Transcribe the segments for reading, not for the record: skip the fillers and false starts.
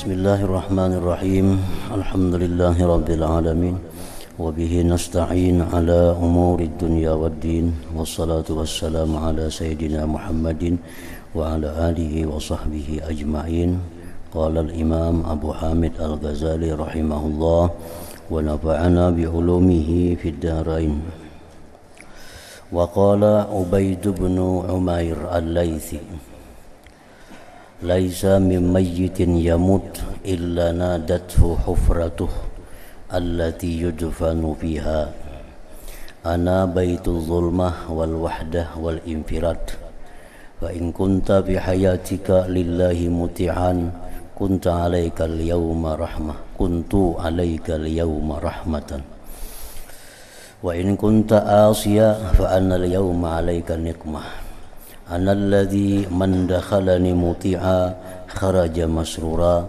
Bismillahirrahmanirrahim. Alhamdulillahi rabbil alamin. Wa bihi nasta'in ala umuri dunya waddin. Wassalatu wassalamu ala sayyidina Muhammadin wa ala alihi wa sahbihi ajma'in. Qala al-imam Abu Hamid al-Ghazali rahimahullah wa nafa'ana bi ulumihi fid darain. Wa qala Ubaid bin Umair al-Laythi laisa min mayyitin yamut illa nadathu hufratuh allati yudfanu fiha ana baitul zulmah wal wahdah wal infirad wa in kunta bi hayatika lillahi muti'an kunta alaika al-yawma rahmah kuntu alaika al-yawma rahmatan wa in kunta asiya fa anna al-yawma alaika nikmah ana alladhi man dakhalani muti'a kharaja masrura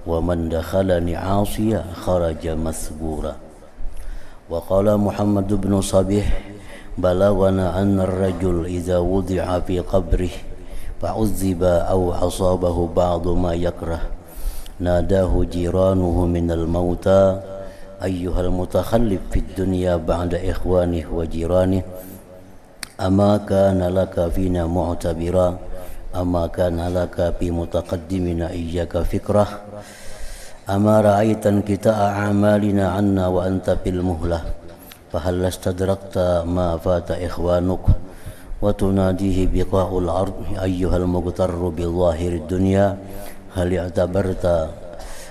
wa man dakhalani 'asiya kharaja masbura. Wa qala Muhammad bin Sabih balagana anna ar-rajul idza wudi'a fi qabrihi fa'uzziba aw asabahu ba'du ma yakrah nadahu jiranuhu minal mauta ayyuhal mutakhallif fid dunya ba'da ikhwanihi wa jiranihi ama kana laka fina mu'tabira ama kana laka fi mutaqaddimina iyyaka fikrah ama ra'aitan kita a'malina anna wa anta fil muhlah fahal istadrakta ma fata ikhwanuk wa tunadihi biqa'ul ard ayyuhal mughtarru bil zahirid dunya hal i'tabarta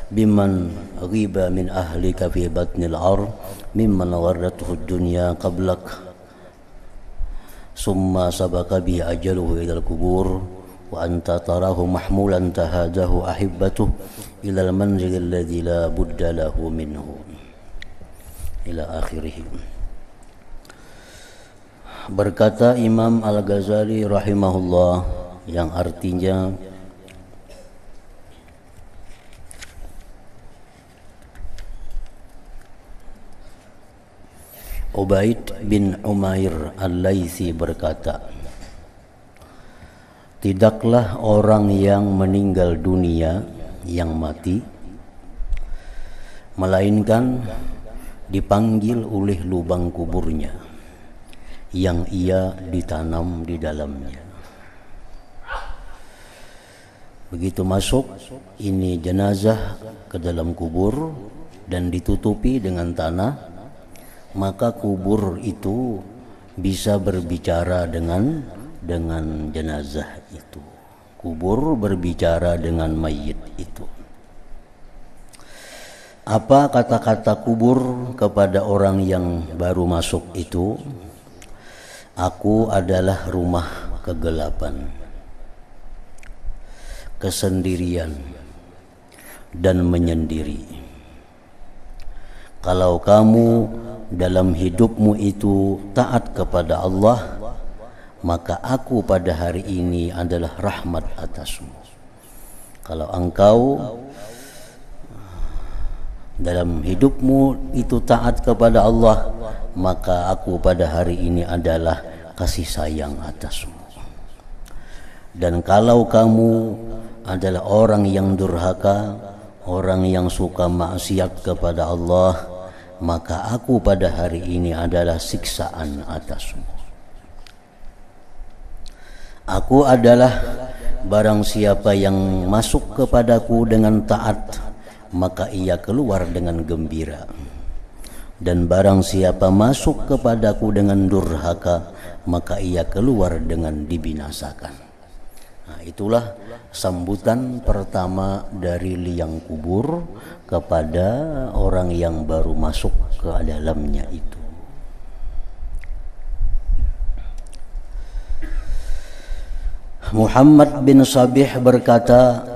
biman ghiba min ahlika fi batnil ard mimman gharrathu ad-dunya qablak summa sabaka bi ajaluhu ilal kubur wa anta tarahu mahmulan tahadahu ahibbatuh ilal manzil alladhi la budda lahu minhu ila akhirih. Berkata Imam Al-Ghazali rahimahullah yang artinya Ubaid bin Umair al-Laythi berkata, tidaklah orang yang meninggal dunia, yang mati, melainkan dipanggil oleh lubang kuburnya yang ia ditanam di dalamnya. Begitu masuk ini jenazah ke dalam kubur dan ditutupi dengan tanah, maka kubur itu bisa berbicara dengan jenazah itu. Kubur berbicara dengan mayit itu. Apa kata-kata kubur kepada orang yang baru masuk itu? Aku adalah rumah kegelapan, kesendirian, dan menyendiri. Kalau kamu dalam hidupmu itu taat kepada Allah, maka aku pada hari ini adalah rahmat atasmu. Kalau engkau dalam hidupmu itu taat kepada Allah, maka aku pada hari ini adalah kasih sayang atasmu. Dan kalau kamu adalah orang yang durhaka, orang yang suka maksiat kepada Allah, maka aku pada hari ini adalah siksaan atasmu. Aku adalah barang siapa yang masuk kepadaku dengan taat, maka ia keluar dengan gembira. Dan barang siapa masuk kepadaku dengan durhaka, maka ia keluar dengan dibinasakan. Nah, itulah sambutan pertama dari liang kubur kepada orang yang baru masuk ke dalamnya itu. Muhammad bin Sabih berkata,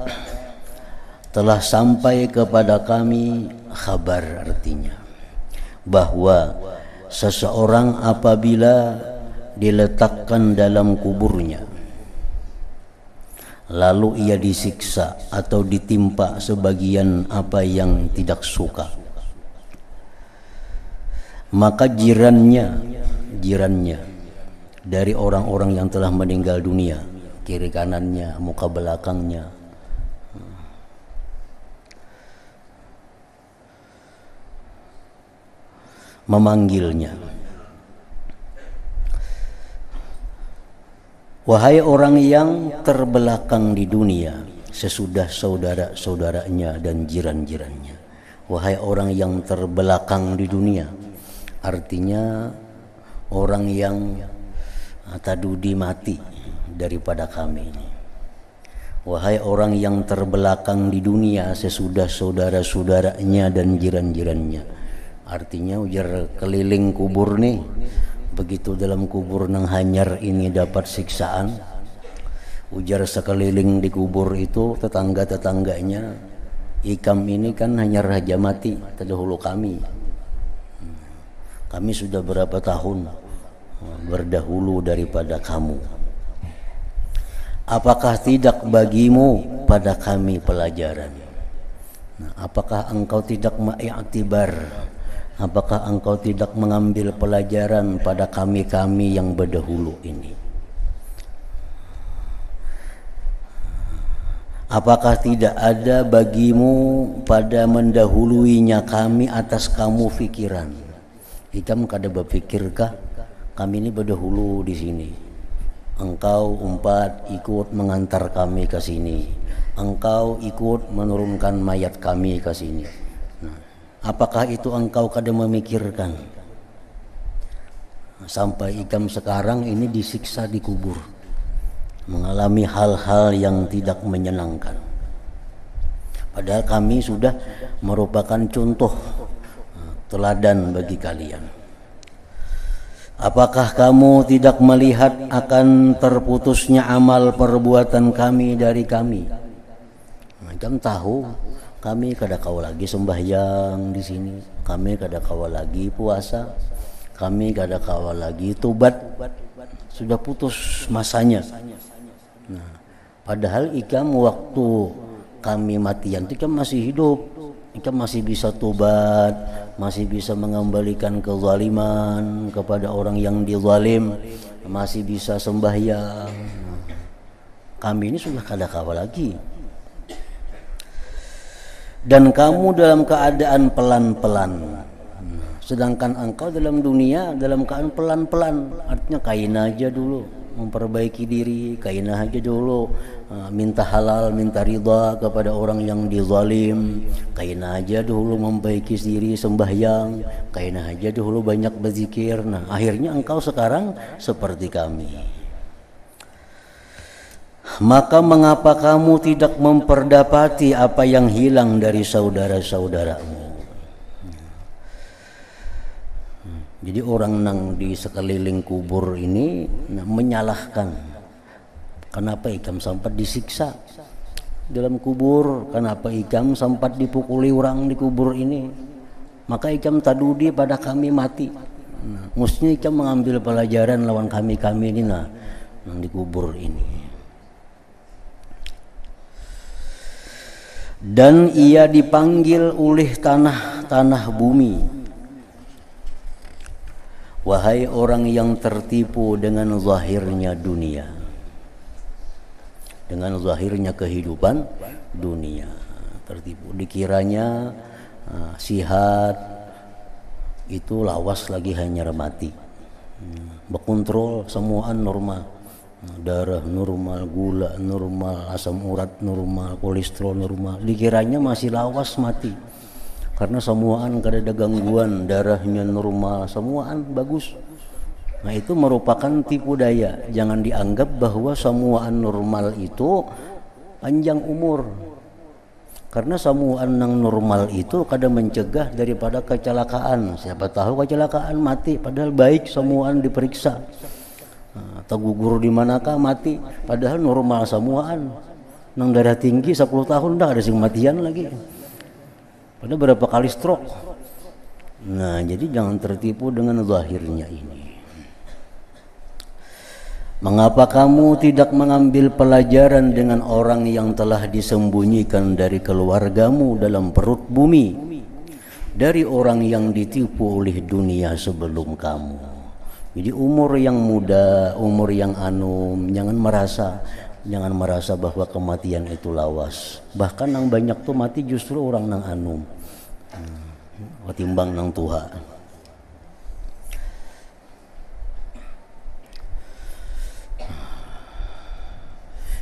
telah sampai kepada kami kabar, artinya bahwa seseorang apabila diletakkan dalam kuburnya lalu ia disiksa atau ditimpa sebagian apa yang tidak suka, maka jirannya dari orang-orang yang telah meninggal dunia, kiri kanannya, muka belakangnya, memanggilnya. Wahai orang yang terbelakang di dunia sesudah saudara-saudaranya dan jiran-jirannya. Wahai orang yang terbelakang di dunia, artinya orang yang tadudi mati daripada kami ini. Wahai orang yang terbelakang di dunia sesudah saudara-saudaranya dan jiran-jirannya. Artinya ujar keliling kubur nih, begitu dalam kubur nang hanyar ini dapat siksaan. Ujar sekeliling di kubur itu tetangga-tetangganya, ikam ini kan hanya raja mati terdahulu kami. Kami sudah berapa tahun berdahulu daripada kamu. Apakah tidak bagimu pada kami pelajaran? Apakah engkau tidak mengiktibar? Apakah engkau tidak mengambil pelajaran pada kami-kami yang berdahulu ini? Apakah tidak ada bagimu pada mendahuluinya kami atas kamu pikiran? Ikam kada berpikirkah kami ini berdahulu di sini? Engkau umpat ikut mengantar kami ke sini. Engkau ikut menurunkan mayat kami ke sini. Nah, apakah itu engkau kada memikirkan? Sampai ikam sekarang ini disiksa di kubur, mengalami hal-hal yang tidak menyenangkan. Padahal kami sudah merupakan contoh teladan bagi kalian. Apakah kamu tidak melihat akan terputusnya amal perbuatan kami dari kami? Kamu tahu kami kada kau lagi sembahyang di sini, kami kada kau lagi puasa, kami kada kau lagi tobat, sudah putus masanya. Nah, padahal ikam waktu kami matian itu ikam masih hidup, ikam masih bisa tobat, masih bisa mengembalikan kezaliman kepada orang yang dizalim, masih bisa sembahyang. Kami ini sudah kada kawa lagi. Dan kamu dalam keadaan pelan-pelan, sedangkan engkau dalam dunia dalam keadaan pelan-pelan. Artinya kain aja dulu memperbaiki diri, kain aja dulu minta halal, minta ridha kepada orang yang dizalim, kain aja dulu memperbaiki diri, sembahyang, kain aja dulu banyak berzikir. Nah, akhirnya engkau sekarang seperti kami. Maka mengapa kamu tidak memperdapati apa yang hilang dari saudara-saudaramu? Jadi orang nang di sekeliling kubur ini menyalahkan, kenapa ikam sempat disiksa dalam kubur, kenapa ikam sempat dipukuli orang di kubur ini, maka ikam tadudi pada kami mati. Mestinya ikam mengambil pelajaran lawan kami-kami ini nang di kubur ini. Dan ia dipanggil oleh tanah bumi. Wahai orang yang tertipu dengan zahirnya dunia, dengan zahirnya kehidupan dunia, tertipu. Dikiranya sihat itu lawas lagi hanya mati, berkontrol semuaan normal, darah normal, gula normal, asam urat normal, kolesterol normal. Dikiranya masih lawas mati karena semuaan kada ada gangguan, darahnya normal, semuaan bagus. Nah, itu merupakan tipu daya. Jangan dianggap bahwa semuaan normal itu panjang umur, karena semuaan yang normal itu kada mencegah daripada kecelakaan. Siapa tahu kecelakaan mati, padahal baik semuaan diperiksa. Atau gugur di manakah mati, padahal normal semuaan. Nang darah tinggi 10 tahun dah ada sing matian lagi, padahal berapa kali stroke. Nah, jadi jangan tertipu dengan zahirnya ini. Mengapa kamu tidak mengambil pelajaran dengan orang yang telah disembunyikan dari keluargamu dalam perut bumi, dari orang yang ditipu oleh dunia sebelum kamu? Jadi umur yang muda, umur yang anum, jangan merasa bahwa kematian itu lawas. Bahkan yang banyak tuh mati justru orang nang anum, ketimbang nang tua.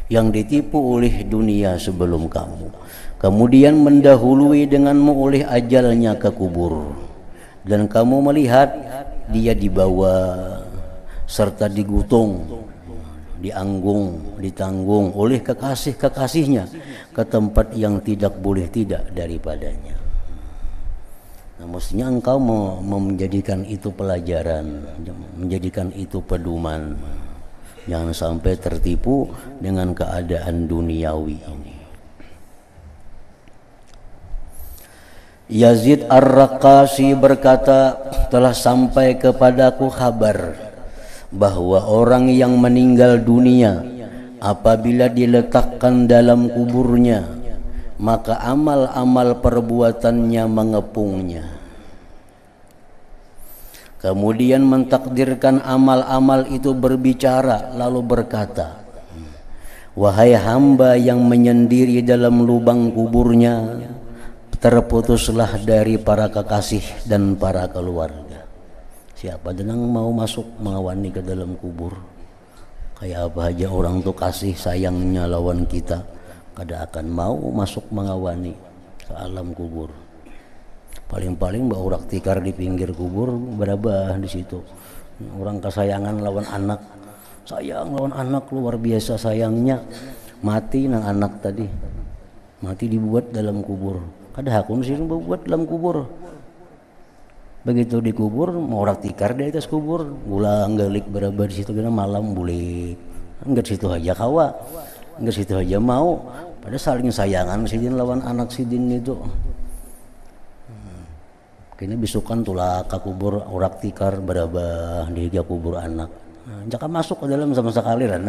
yang ditipu oleh dunia sebelum kamu, kemudian mendahului denganmu oleh ajalnya ke kubur, dan kamu melihat dia dibawa serta digutung, ditanggung oleh kekasih-kekasihnya ke tempat yang tidak boleh tidak daripadanya. Nah, mestinya engkau menjadikan itu pelajaran, menjadikan itu pedoman. Jangan sampai tertipu dengan keadaan duniawi ini. Yazid Ar-Raqasi berkata, telah sampai kepadaku kabar bahwa orang yang meninggal dunia apabila diletakkan dalam kuburnya, maka amal-amal perbuatannya mengepungnya. Kemudian mentakdirkan amal-amal itu berbicara, lalu berkata, wahai hamba yang menyendiri dalam lubang kuburnya, terputuslah dari para kekasih dan para keluarga. Siapa yang mau masuk mengawani ke dalam kubur? Kayak apa aja orang tuh kasih sayangnya lawan kita, kada akan mau masuk mengawani ke alam kubur. Paling-paling mbak urak tikar di pinggir kubur berabah di situ. Orang kesayangan lawan anak, sayang lawan anak luar biasa sayangnya, mati nang anak tadi, mati dibuat dalam kubur. Kada hakun sih buat dalam kubur. Begitu dikubur mau urak tikar di atas kubur, ulang galik berabah di situ kena malam bulik. Enggak situ aja kawa, enggak situ aja mau. Pada saling sayangan sidin lawan anak sidin itu. Kini bisukan tulak ke kubur urak tikar berabah di kubur anak. Nah, jangan masuk ke dalam sama sekali kan,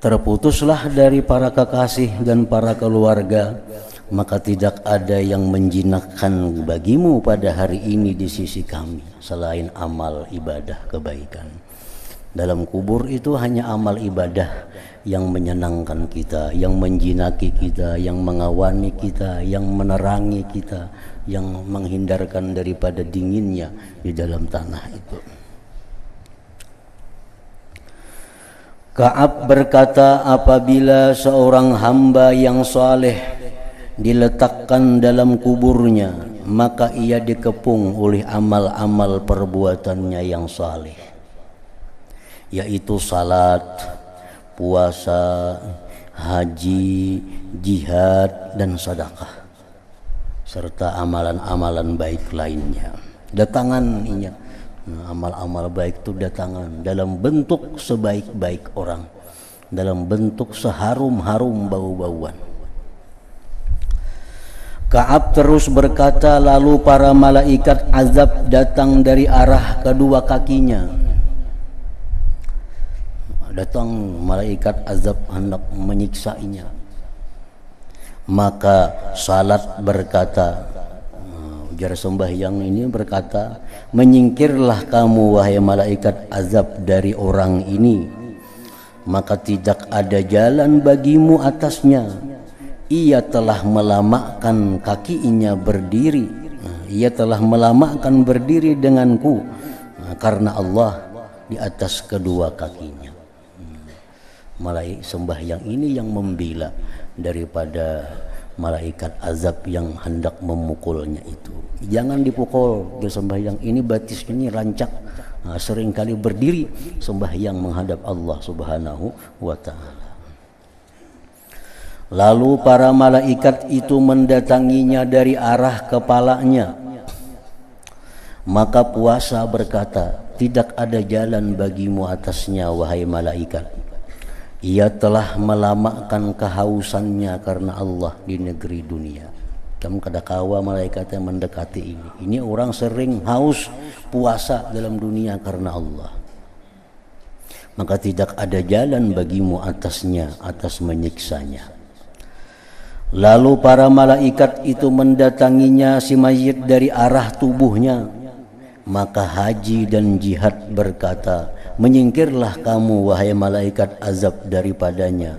Terputuslah dari para kekasih dan para keluarga, maka tidak ada yang menjinakkan bagimu pada hari ini di sisi kami selain amal ibadah kebaikan. Dalam kubur itu hanya amal ibadah yang menyenangkan kita, yang menjinaki kita, yang mengawani kita, yang menerangi kita, yang menghindarkan daripada dinginnya di dalam tanah itu. Ka'ab berkata, apabila seorang hamba yang saleh diletakkan dalam kuburnya, maka ia dikepung oleh amal-amal perbuatannya yang saleh, yaitu salat, puasa, haji, jihad, dan sedekah, serta amalan-amalan baik lainnya. Datangannya, amal-amal baik itu datangan dalam bentuk sebaik-baik orang, dalam bentuk seharum-harum bau-bauan. Ka'ab terus berkata, lalu para malaikat azab datang dari arah kedua kakinya. Datang malaikat azab hendak menyiksainya. Maka salat berkata, ujar sembahyang ini berkata, menyingkirlah kamu wahai malaikat azab dari orang ini, maka tidak ada jalan bagimu atasnya. Ia telah melamakkan kakinya berdiri, ia telah melamakkan berdiri denganku karena Allah di atas kedua kakinya. Malaikat sembahyang ini yang membela daripada malaikat azab yang hendak memukulnya itu. Jangan dipukul dia sembahyang ini, batis ini rancak, seringkali berdiri sembahyang menghadap Allah Subhanahu wa ta'ala. Lalu para malaikat itu mendatanginya dari arah kepalanya. Maka puasa berkata, tidak ada jalan bagimu atasnya wahai malaikat. Ia telah melamakkan kehausannya karena Allah di negeri dunia. Kamu kadakawa malaikat yang mendekati ini. Ini orang sering haus puasa dalam dunia karena Allah. Maka tidak ada jalan bagimu atasnya, atas menyiksanya. Lalu para malaikat itu mendatanginya si mayit dari arah tubuhnya. Maka haji dan jihad berkata, menyingkirlah kamu wahai malaikat azab daripadanya.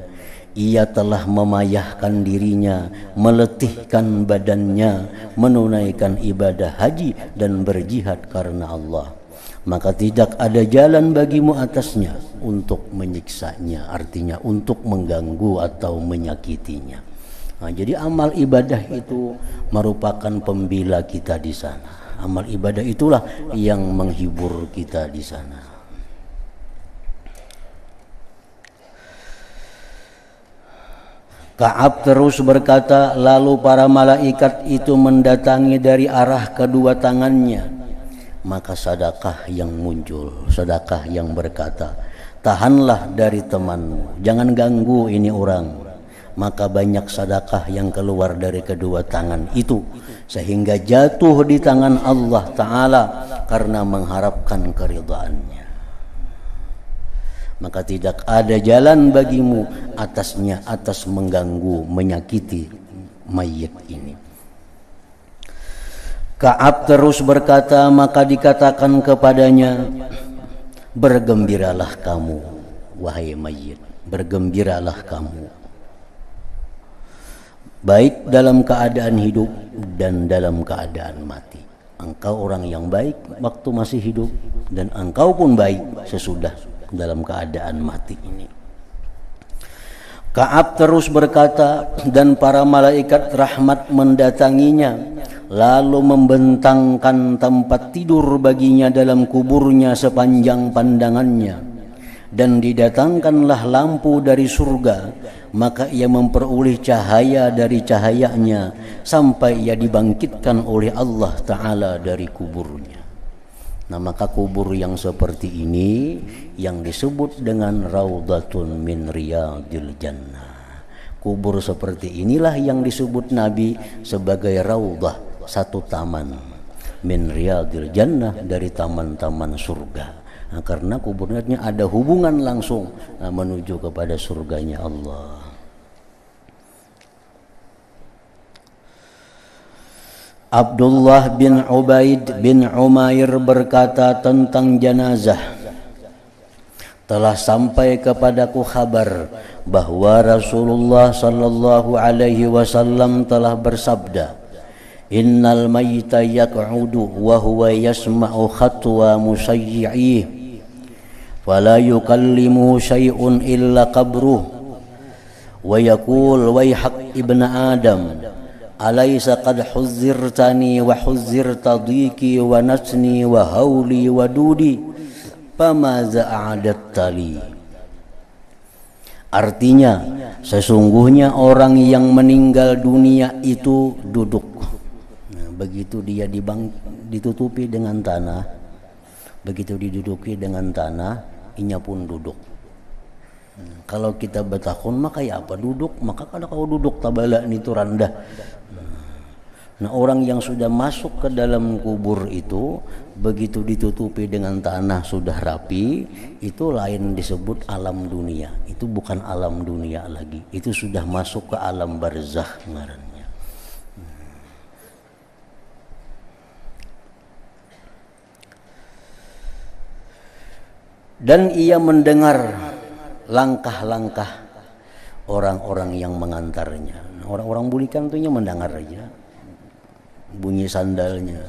ia telah memayahkan dirinya, meletihkan badannya, menunaikan ibadah haji dan berjihad karena Allah, maka tidak ada jalan bagimu atasnya untuk menyiksanya, artinya untuk mengganggu atau menyakitinya. Nah, jadi amal ibadah itu merupakan pembela kita di sana. Amal ibadah itulah yang menghibur kita di sana. Ka'ab terus berkata, lalu para malaikat itu mendatangi dari arah kedua tangannya. Maka sedekah yang muncul, sedekah yang berkata, tahanlah dari temanmu, jangan ganggu ini orang. Maka banyak sedekah yang keluar dari kedua tangan itu, sehingga jatuh di tangan Allah Ta'ala karena mengharapkan keridhaannya. Maka tidak ada jalan bagimu atasnya, atas mengganggu, menyakiti mayit ini. Ka'ab terus berkata, maka dikatakan kepadanya, bergembiralah kamu, wahai mayit, bergembiralah kamu, baik dalam keadaan hidup dan dalam keadaan mati. Engkau orang yang baik waktu masih hidup, dan engkau pun baik sesudah dalam keadaan mati ini. Ka'ab terus berkata, dan para malaikat rahmat mendatanginya, lalu membentangkan tempat tidur baginya dalam kuburnya sepanjang pandangannya, dan didatangkanlah lampu dari surga, maka ia memperoleh cahaya dari cahayanya sampai ia dibangkitkan oleh Allah Ta'ala dari kuburnya. Nah, maka kubur yang seperti ini yang disebut dengan raudhatun min riyadil jannah. Kubur seperti inilah yang disebut Nabi sebagai raudhah, satu taman, min riyadil jannah, dari taman-taman surga. Nah, karena kuburnya ada hubungan langsung menuju kepada surganya Allah. Abdullah bin Ubaid bin Umair berkata tentang jenazah, telah sampai kepadaku kabar bahwa Rasulullah sallallahu alaihi wasallam telah bersabda, innal mayyita yaq'udu wa huwa yasma'u khatwa musayyi'ih fala yukallimuhu syai'un illa qabruh wa yaqul wayhak ibn adam alaysa qad huzzirtani wa huzzirta dhiki wa nasni wa hauli wa dudi famaza a'adatta li. Artinya, sesungguhnya orang yang meninggal dunia itu duduk. Nah, begitu dia ditutupi dengan tanah, begitu diduduki dengan tanah, inya pun duduk. Kalau kita bertakun maka ya apa duduk, maka kalau kau duduk tabala itu rendah. Nah, orang yang sudah masuk ke dalam kubur itu begitu ditutupi dengan tanah sudah rapi, itu lain disebut alam dunia. Itu bukan alam dunia lagi, itu sudah masuk ke alam barzakh ngarannya. Dan ia mendengar langkah-langkah orang-orang yang mengantarnya. Orang-orang bulikan tuh mendengar aja bunyi sandalnya,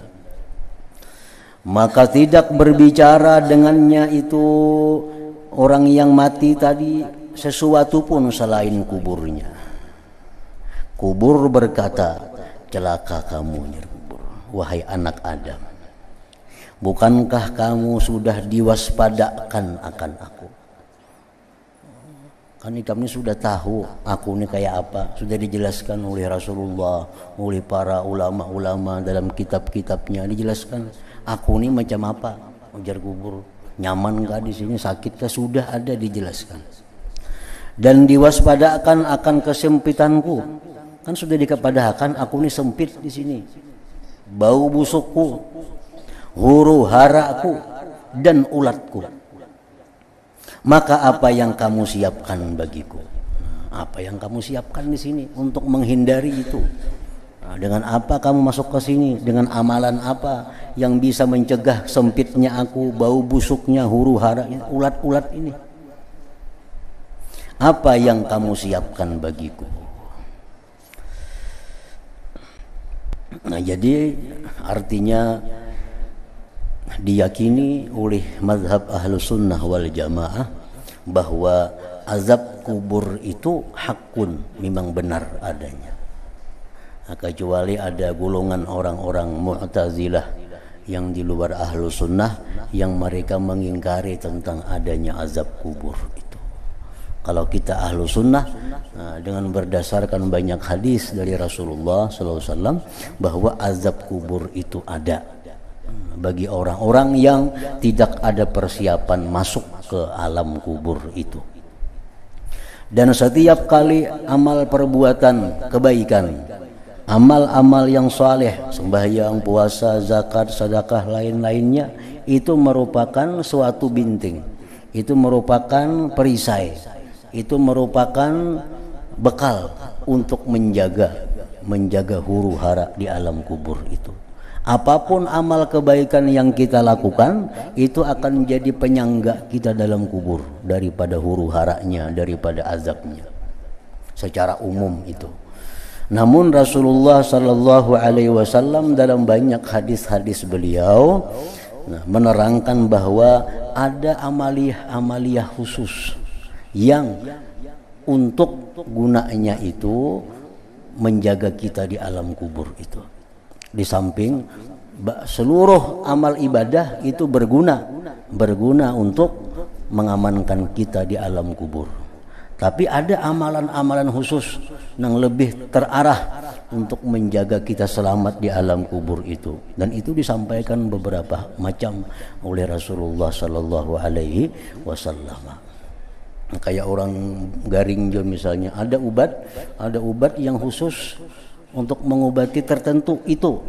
maka tidak berbicara dengannya itu orang yang mati tadi sesuatu pun selain kuburnya. Kubur berkata, celaka kamu kubur, wahai anak Adam, bukankah kamu sudah diwaspadakan akan aku? Kan kamu sudah tahu aku ini kayak apa, sudah dijelaskan oleh Rasulullah, oleh para ulama-ulama dalam kitab-kitabnya dijelaskan. Aku ini macam apa? Ujar kubur, nyaman enggak di sini, sakit kah? Sudah ada dijelaskan. Dan diwaspadakan akan kesempitanku, kan sudah dikepadakan aku ini sempit di sini. Bau busukku, huru haraku, dan ulatku. Maka apa yang kamu siapkan bagiku? Apa yang kamu siapkan di sini untuk menghindari itu? Nah, dengan apa kamu masuk ke sini? Dengan amalan apa yang bisa mencegah sempitnya aku, bau busuknya, huru haranya, ulat-ulat ini? Apa yang kamu siapkan bagiku? Nah, jadi artinya diyakini oleh mazhab Ahlus Sunnah wal Jamaah bahwa azab kubur itu hakun, memang benar adanya. Nah, kecuali ada golongan orang-orang Mu'tazilah yang di luar Ahlus Sunnah yang mereka mengingkari tentang adanya azab kubur itu. Kalau kita Ahlus Sunnah, dengan berdasarkan banyak hadis dari Rasulullah SAW bahwa azab kubur itu ada bagi orang-orang yang tidak ada persiapan masuk ke alam kubur itu. Dan setiap kali amal perbuatan kebaikan, amal-amal yang saleh, sembahyang, puasa, zakat, sedekah, lain-lainnya, itu merupakan suatu binting, itu merupakan perisai, itu merupakan bekal untuk menjaga huru hara di alam kubur itu. Apapun amal kebaikan yang kita lakukan itu akan menjadi penyangga kita dalam kubur daripada huru haranya, daripada azabnya secara umum itu. Namun Rasulullah sallallahu alaihi wasallam dalam banyak hadis-hadis beliau menerangkan bahwa ada amaliyah khusus yang untuk gunanya itu menjaga kita di alam kubur itu. Di samping seluruh amal ibadah itu berguna untuk mengamankan kita di alam kubur. Tapi ada amalan-amalan khusus yang lebih terarah untuk menjaga kita selamat di alam kubur itu. Dan itu disampaikan beberapa macam oleh Rasulullah sallallahu alaihi wasallam. Kayak orang Garingjo misalnya, ada obat yang khusus untuk mengobati tertentu itu.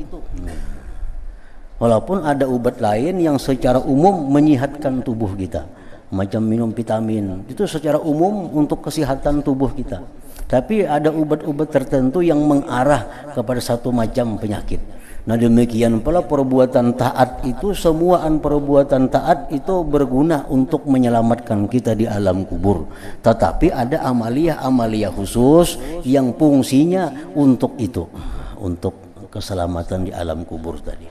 Walaupun ada obat lain yang secara umum menyehatkan tubuh kita, macam minum vitamin, itu secara umum untuk kesehatan tubuh kita. Tapi ada obat-obat tertentu yang mengarah kepada satu macam penyakit. Nah, demikian pula perbuatan taat itu, semuaan perbuatan taat itu berguna untuk menyelamatkan kita di alam kubur. Tetapi ada amaliyah khusus yang fungsinya untuk itu, untuk keselamatan di alam kubur tadi.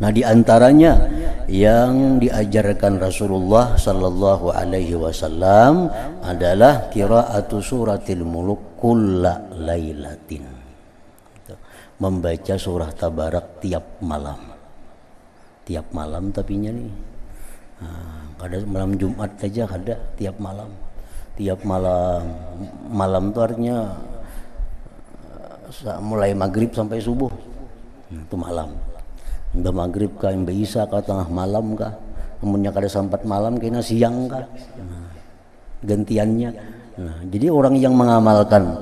Nah, di antaranya yang diajarkan Rasulullah sallallahu alaihi wasallam adalah qiraatu suratil muluk kulla lailatin. Membaca surah Tabarak tiap malam tapinya nih. Kadang malam Jumat aja ada tiap malam itu artinya mulai maghrib sampai subuh, itu malam. Udah maghrib kah, udah isya kah, tengah malam kah, kemudian kada sampai malam kena siang kah, gantiannya. Nah, jadi orang yang mengamalkan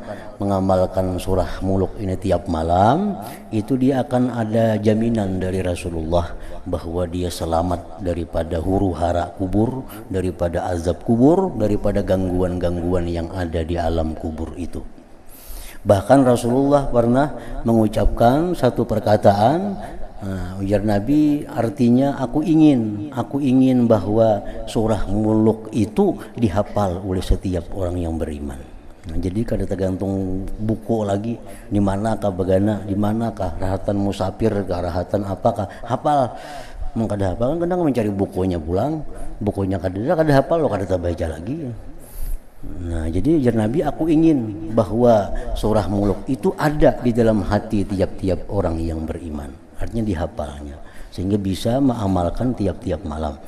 surah muluk ini tiap malam, itu dia akan ada jaminan dari Rasulullah bahwa dia selamat daripada huru hara kubur, daripada azab kubur, daripada gangguan-gangguan yang ada di alam kubur itu. Bahkan Rasulullah pernah mengucapkan satu perkataan, ujar Nabi, artinya aku ingin bahwa surah muluk itu dihafal oleh setiap orang yang beriman. Nah, jadi kada tergantung buku lagi, di manakah bagana, di manakah rahatan musafir, rahatan apakah, hafal. Kada hafal kan kadang mencari bukunya pulang, bukunya kada hafal, lo kada baca lagi. Nah, jadi ujar Nabi, aku ingin bahwa surah muluk itu ada di dalam hati tiap-tiap orang yang beriman. Artinya dihafalnya sehingga bisa mengamalkan tiap-tiap malam.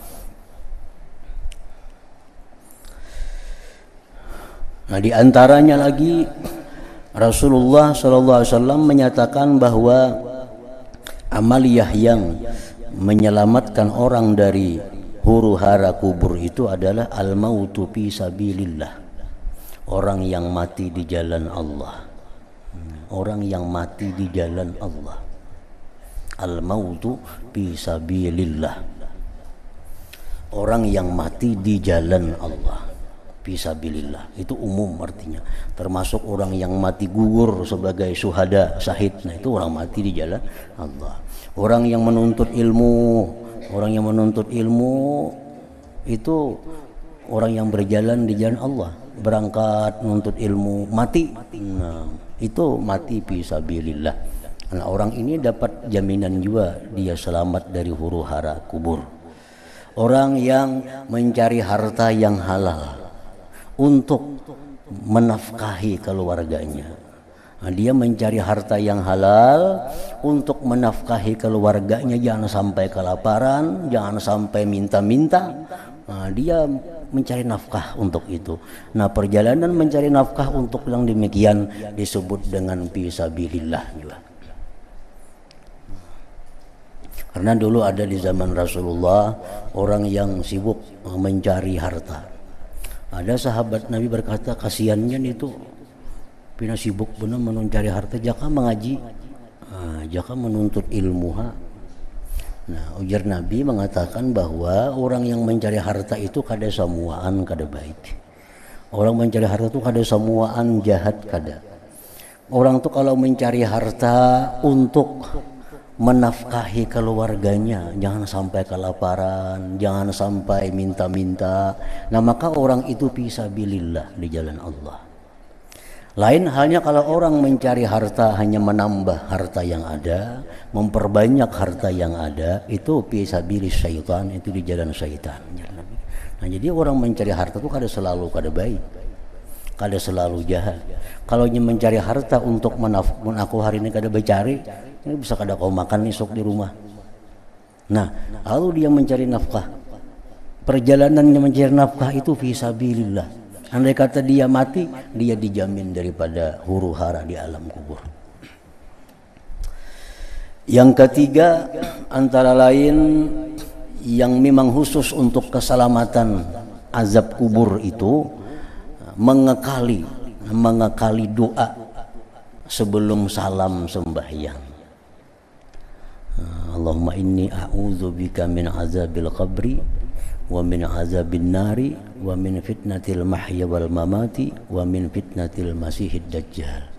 Nah, di antaranya lagi Rasulullah SAW menyatakan bahwa amaliyah yang menyelamatkan orang dari huru hara kubur itu adalah al-mautu fi sabilillah. Orang yang mati di jalan Allah. Orang yang mati di jalan Allah. Al-mautu fi sabilillah. Orang yang mati di jalan Allah. Fi sabilillah. Itu umum artinya. Termasuk orang yang mati gugur sebagai syuhada, syahid. Nah, itu orang mati di jalan Allah. Orang yang menuntut ilmu, itu orang yang berjalan di jalan Allah. berangkat menuntut ilmu mati, nah, itu mati fisabilillah. Nah, orang ini dapat jaminan juga dia selamat dari huru hara kubur. Orang yang mencari harta yang halal untuk menafkahi keluarganya. Nah, dia mencari harta yang halal untuk menafkahi keluarganya, jangan sampai kelaparan, jangan sampai minta-minta. Nah, dia mencari nafkah untuk itu. Nah, perjalanan mencari nafkah untuk yang demikian disebut dengan fisabilillah juga. Karena dulu ada di zaman Rasulullah orang yang sibuk mencari harta. Ada sahabat Nabi berkata, kasihannya itu pina sibuk benar mencari harta, jaka mengaji, jaka menuntut ilmu. Nah, ujar Nabi mengatakan bahwa orang yang mencari harta itu kada samuaan kada baik. Orang mencari harta itu kada samuaan jahat kada. Orang tuh kalau mencari harta untuk menafkahi keluarganya, jangan sampai kelaparan, jangan sampai minta-minta. Nah, maka orang itu fisabilillah di jalan Allah. Lain halnya kalau orang mencari harta hanya menambah harta yang ada, memperbanyak harta yang ada, itu fisabilis syaitan, itu di jalan syaitan. Nah, jadi orang mencari harta itu kada selalu kada baik, kada selalu jahat. Kalau mencari harta untuk aku hari ini kada bercari, ini bisa kada kau makan esok di rumah. Nah, lalu dia mencari nafkah. Perjalanannya mencari nafkah itu fisabilillah. Andai kata dia mati, dia dijamin daripada huru hara di alam kubur. Yang ketiga, antara lain yang memang khusus untuk keselamatan azab kubur itu mengekali doa sebelum salam sembahyang. Allahumma inni a'udzubika min azabil qabri wa min azabin nari wa min fitnatil mahya wal mamati wa min fitnatil masihid dajjal.